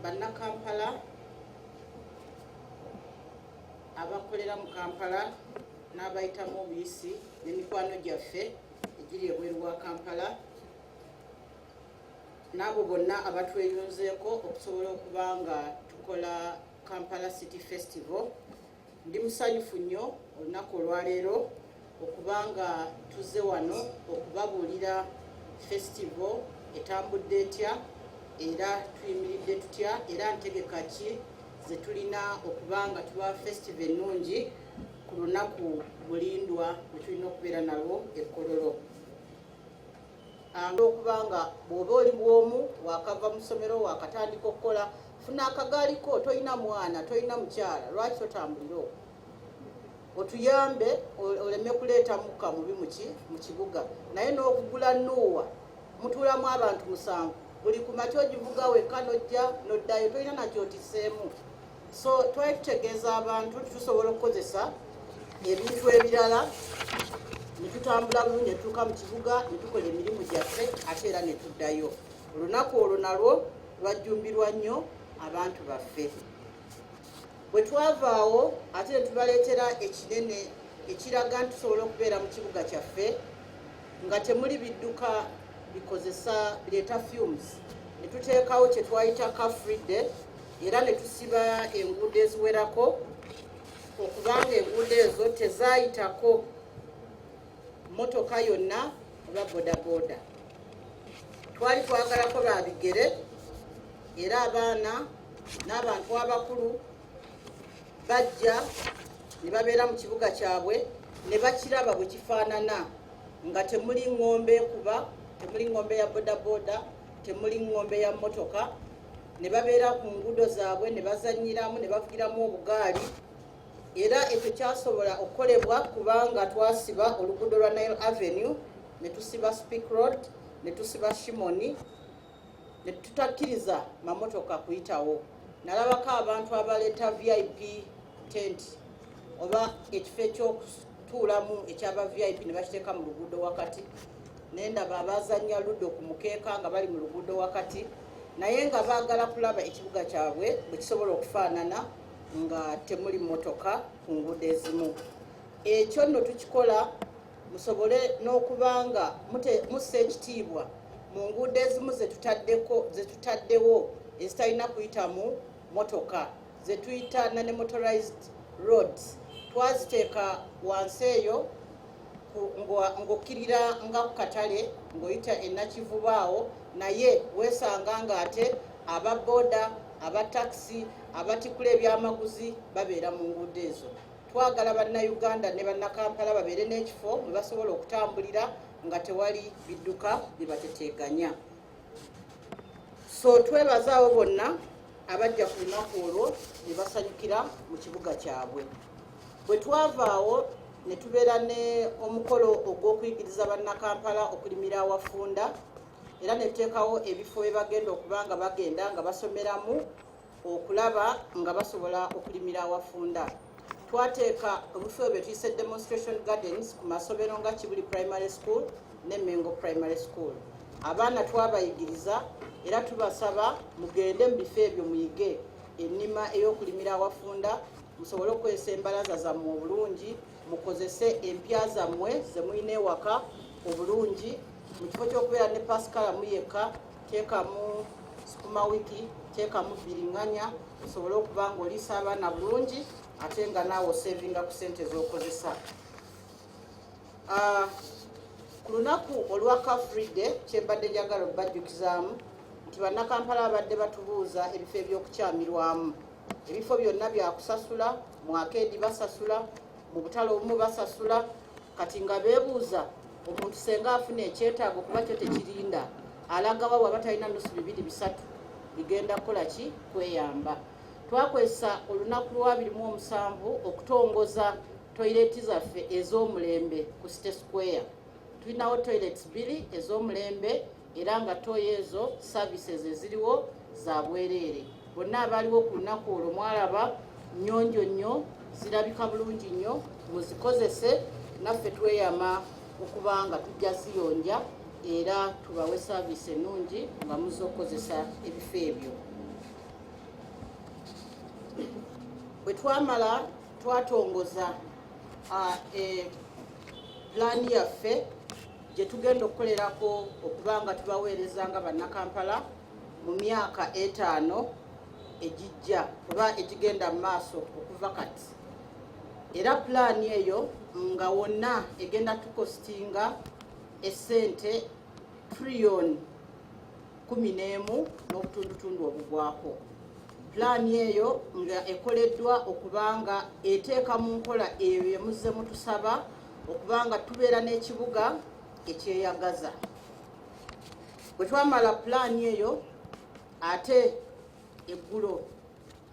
Bannakampala abakolera mu Kampala n'abayitamu obuyisi n'emikwano gyaffe egiri ebweru wa Kampala n'abo bonna abatweyunzeeko okusobola okuba nga tukola Kampala City Festival. Ndi musanyufu nnyo olunaku olwaleero okuba nga tuzze wano okubabuulira festival etambudde etya era tuyimiridde tutya era ntegeka ki ze tulina okuba nga tuba festival ennungi ku lunaku mulindwa lwe tulina okubeera nalwo Kololo. Okuba nga bw'oba oli bw'omu wakava mu ssomero wakatandika okukola funa akagaaliko, tolina mwana tolina mukyala, lwaki totambulira okwo? Otuyambe oleme kuleeta mukka mubi mu kibuga, naye n'okugula Nuuwa mutuulamu abantu 7 buli ku makya ogivuga wekka nojja noddayo, tolina nakyotiseemu. So twali tutegeeza abantu tusobola okukozesa ebintu ebirala ne tutambula bulungi ne tutuuka mu kibuga ne tukola emirimu gyaffe ate era ne tuddayo. Olunaku olwo nalwo lwajjumbirwa nnyo abantu baffe. Bwe twavaawo ate ne tubaleetera ekinene ekiraga nti tusobola okubeera mu kibuga kyaffe nga temuli bidduka bikozesa bireeta fumes. Ne tuteekawo kye twayita car free day era ne tusiba enguudo eziwerako okubanga enguudo ezo tezaayitako motoka yonna oba bodaboda. Twali twagalako babigere era abaana n'abantu abakulu bajja ne babeera mu kibuga kyabwe ne bakiraba bwe kifaanana nga temuli ng'ombe ekuba, temuli ng'ombe ya bodaboda, temuli ng'ombe ya motoka. Ne babeera ku nguudo zaabwe ne bazannyiramu ne bavugiramu obugaali. Era ekyo kyasobola okukolebwa kubanga twasiba oluguudo lwa Nile Avenue ne tusiba Speak Road ne tusiba Shimoni ne tutakkiriza mamotoka kuyitawo. Nalabako abantu abaleeta VIP tent oba ekifo ekyokutuulamu ekyaba VIP ne bakiteeka mu luguudo wakati. Nendaba abazannya luddo ku mukeeka nga bali mu luguudo wakati naye nga baagala kulaba ekibuga kyabwe bwe kisobola okufaanana nga temuli motoka ku nguudo ezimu. Ekyo nno tukikola musobole n'okuba nga mussa ekitiibwa mu nguudo ezimu ze tutaddewo ezitalina kuyita mu motoka ze tuyita non-motorized roads. Twaziteeka wansi eyo ng'okkirira nga ku katale ng'oyita Nakivubaawo, naye weesanga nga ate ababoda abatakisi abatikula ebyamaguzi babeera mu nguudo ezo. Twagala bannayuganda ne bannakampala babeere n'ekifo mwe basobola okutambulira nga tewali bidduka bibateteeganya. So twebazaawo bonna abajja ku lunaku olwo ne basanyukira mu kibuga kyabwe. Bwe twavaawo ne tubeera ne omukolo ogw'okuyigiriza bannakampala okulimira awafunda era ne tuteekawo ebifo bye bagenda okuba nga bagenda nga basomeramu okulaba nga basobola okulimira awafunda. Twateeka obufo bye tuyise demonstration gardens ku masomero nga Kibuli Primary School ne Mengo Primary School. Abaana twabayigiriza era tubasaba mugende mu bifo ebyo muyige ennima ey'okulimira awafunda, musobole okukozesa embalaza zammwe obulungi, mukozese empya zammwe ze mulina ewaka obulungi. Mu kifo ky'okubeera ne pasikala muyeka teekamu sukuma wiki, teekamu bbiringanya, osobole okuba nga oliisa abaana bulungi ate nga naawe osevinga ku ssente z'okozesa. Ku lunaku olwa car free day kyembadde njagala okubajjukizaamu nti bannakampala abadde batubuuza ebifo eby'okukyamirwamu. Ebifo byonna byakusasula, mu akeedi basasula, mu butale obumu basasula. Kati nga beebuuza omuntu senga afuna ekyetaago kuba kyo tekirinda alagawa waba talina nusu 2-3 bigenda kukola ki? Kweyamba. Twakozesa olunaku lwa 27 okutongoza toileti zaffe ez'omulembe ku City Square. Tulinawo toilets 2 ez'omulembe era nga toyo ezo services eziriwo za bwereere. Bonna abaliwo ku lunaku olwo mwalaba nnyonjo nnyo, zirabika bulungi nnyo, muzikozese naffe tweyama okuba nga tujja ziyonja era tubawe service ennungi nga muzza okukozesa ebifo ebyo. twamala twatongoza pulaani yaffe gye tugenda okukolerako okuba nga tubaweereza nga bannakampala mu myaka 5 ejijja oba egigenda mu maaso okuva kati. Era pulaani eyo nga wonna egenda tukostinga essente trillion 11 n'obutundutundu obugwako. Pulaani eyo nga ekoleddwa okubanga eteeka mu nkola eyo emuzze mutusaba okubanga tubeera n'ekibuga ekyeyagaza. Bwe twamala pulaani eyo ate eggulo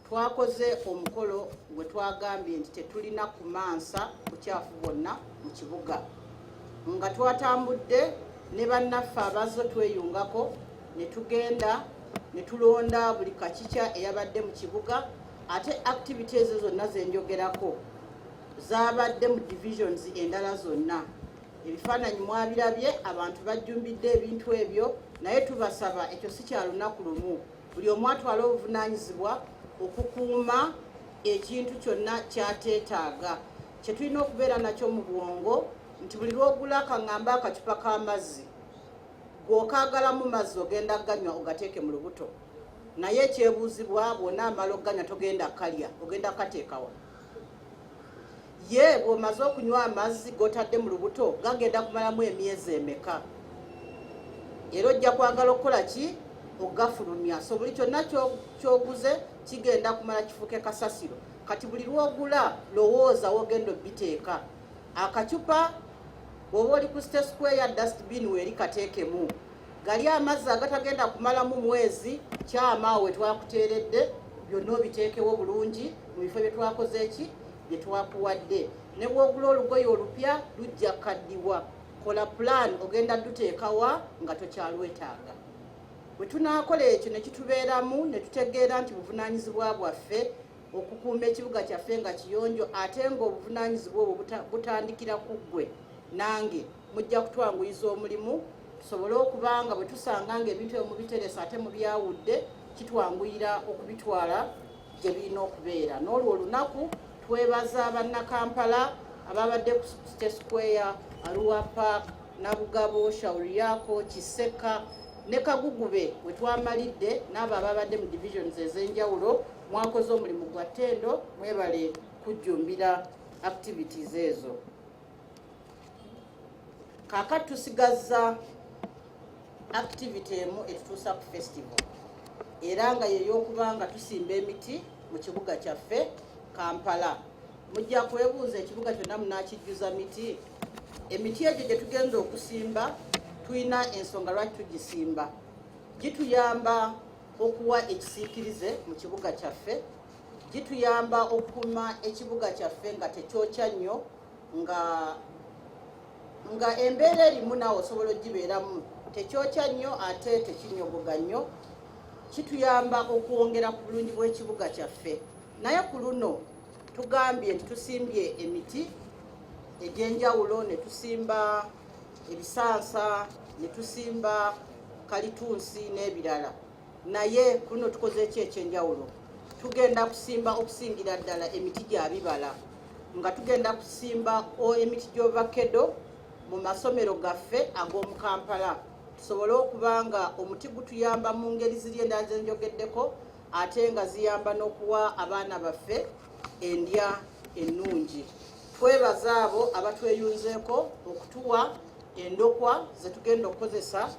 twakoze omukolo gwe twagambye nti tetulina kumansa bukyafu bwonna mu kibuga, nga twatambudde ne bannaffe abazo tweyungako ne tugenda ne tulonda buli kakikya eyabadde mu kibuga. Ate activities zonna zenjogerako zaabadde mu divisions endala zonna. Ebifaananyi mwabirabye, abantu bajjumbidde ebintu ebyo, naye tubasaba ekyo si kya lunaku lumu. Buli omu atwala obuvunaanyizibwa okukuuma ekintu kyonna kyateetaaga. Kye tulina okubeera nakyo mu bwongo nti buli lw'ogula akaŋŋamba akacupa k'amazzi gw'okaagalamu mazzi ogenda ganywa ogateeke mu lubuto, naye ekyebuuzibwa bw'onaamala okuganywa togenda kalya, ogenda kateekawa. Ye bw'omaze okunywa amazzi g'otadde mu lubuto gagenda kumalamu emyezi emeka? Era ojja kwagala okukola ki? Ogafulumya. So buli kyonna ky'oguze kigenda kumala kifuuke kasasiro. Kati buli lw'ogula lowooza wogenda obiteeka. Akacupa bw'oba oli ku State Square dustbin weeri kateekemu. Gali amazzi agatagenda kumalamu mwezi, kyama we twakuteeredde byonna obiteekewo bulungi mu bifo bye twakoze eki bye twakuwadde. Ne bw'ogula olugoye olupya lujja kaddiwa. Kola plan ogenda duteekawa nga tokyalwetaaga. Bwe tunaakola ekyo ne kitubeeramu ne tutegeera nti buvunaanyizibwa bwaffe okukuuma ekibuga kyaffe nga kiyonjo, ate ng'obuvunaanyizibwa obwo butandikira ku ggwe nange, mujja kutwanguyiza omulimu tusobole okuba nga bwe tusanga ng'ebintu ebyo mubiteresa ate mubyawudde, kitwanguyira okubitwala gye birina okubeera. N'olwo olunaku twebaza bannakampala ababadde ku State Square, Arua Park, Nabugabo, Shauri Yako, Kiseka ne Kagugube we twamalidde, n'abo ababadde mu divisions ez'enjawulo. Mwakoze omulimu gwa ttendo, mwebale kujjumbira activities ezo. Kaakati tusigazza activity emu etutuusa ku festival, era nga y'ey'okuba nga tusimba emiti mu kibuga kyaffe Kampala. Mujja kwebuuza ekibuga kyonna munaakijjuza miti? Emiti egyo gye tugenza okusimba tulina ensonga lwaki tugisimba. Gituyamba okuwa ekisiikirize mu kibuga kyaffe, gituyamba okukuuma ekibuga kyaffe nga tekyokya nnyo, nga embeera erimu naawe osobola ogibeeramu, tekyokya nnyo ate tekinyogoga nnyo. Kituyamba okwongera ku bulungi bw'ekibuga kyaffe. Naye ku luno tugambye nti tusimbye emiti egy'enjawulo, ne tusimba ebisansa, ne tusimba kalitunsi n'ebirala. Naye ku luno tukoze ki ekyenjawulo? Tugenda kusimba okusingira ddala emiti gya bibala, nga tugenda kusimba emiti gy'ovakedo mu masomero gaffe ag'omu Kampala, tusobole okuba nga omuti gutuyamba mu ngeri ziri endala ze njogeddeko, ate nga ziyamba n'okuwa abaana baffe endya ennungi. Twebaza abo abatweyunzeeko okutuwa endokwa ze tugenda okukozesa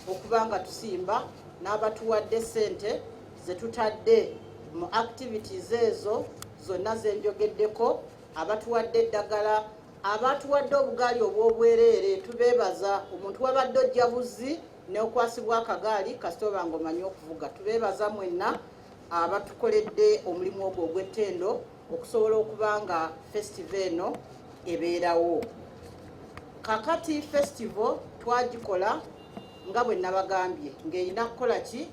okuba nga tusimba, n'abatuwadde ssente ze tutadde mu activities ezo zonna ze njogeddeko, abatuwadde eddagala, abatuwadde obugaali obw'obwereere. Tubeebaza. Omuntu wabadde ojja buzzi n'okwasibwa akagaali kasita oba ng'omanyi okuvuga. Tubeebaza mwenna abatukoledde omulimu ogwo ogw'ettendo okusobola okuba nga festival eno ebeerawo. Kakati festival twagikola nga bwe nabagambye ng'erina kukola ki?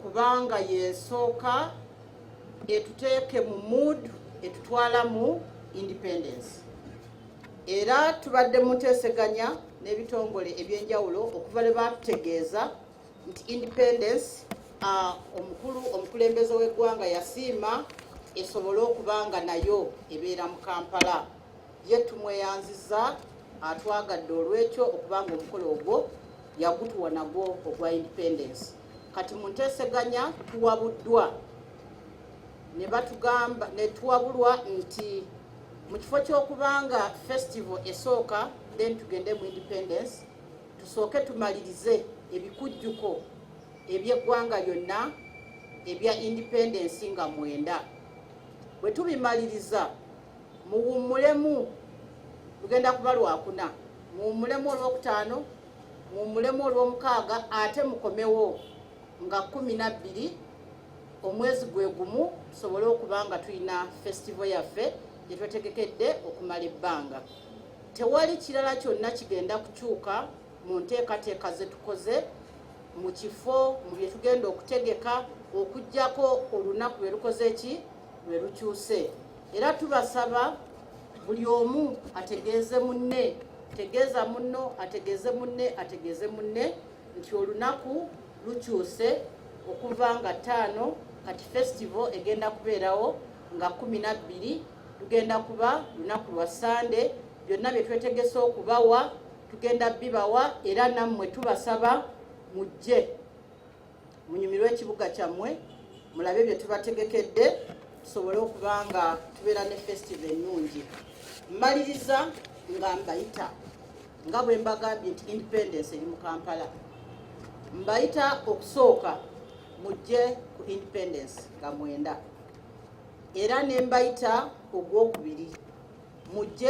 Kubanga yesooka etuteeke mu mood etutwala mu independence. Era tubadde muteeseganya n'ebitongole ebyenjawulo okuva lwe batutegeeza nti independence omukulembeze w'eggwanga yasiima esobole okubanga nayo ebeera mu Kampala. Ye tumweyanziza atwagadde olw'ekyo okubanga omukolo ogwo yagutuwa nagwo ogwa independence. Kati mu nteeseganya tuwabuddwa ne batugamba ne tuwabulwa nti mu kifo ky'okubanga festival esooka then tugende mu independence, tusooke tumalirize ebikujjuko eby'eggwanga lyonna ebya independence nga 9. Bwe tubimaliriza muwummulemu, lugenda kuba Lwakuna, muwummulemu Olwokutaano, muwummulemu Olwomukaaga, ate mukomewo nga 12 omwezi gwe gumu tusobole okubanga tulina festival yaffe gye twetegekedde okumala ebbanga. Tewali kirala kyonna kigenda kukyuka mu nteekateeka ze tukoze mu kifo mu bye tugenda okutegeka okuggyako olunaku lwe lukoze ki lwe lukyuse. Era tubasaba buli omu ategeeze munne, tegeeza munno, ategeeze munne, ategeeze munne nti olunaku lukyuse okuva nga 5 kati festival egenda kubeerawo nga 12 tugenda kuba lunaku lwa Sande. Byonna bye twetegese okubawa tugenda bibawa, era nammwe tubasaba mujje munyumirwe ekibuga kyammwe mulabe bye tubategekedde tusobole okubanga tubeera ne festival ennungi. Mmaliriza nga mbayita nga bwe mbagambye nti independence eri mu Kampala, mbayita okusooka mujje ku independence nga 9 era ne mbayita ogwokubiri mujje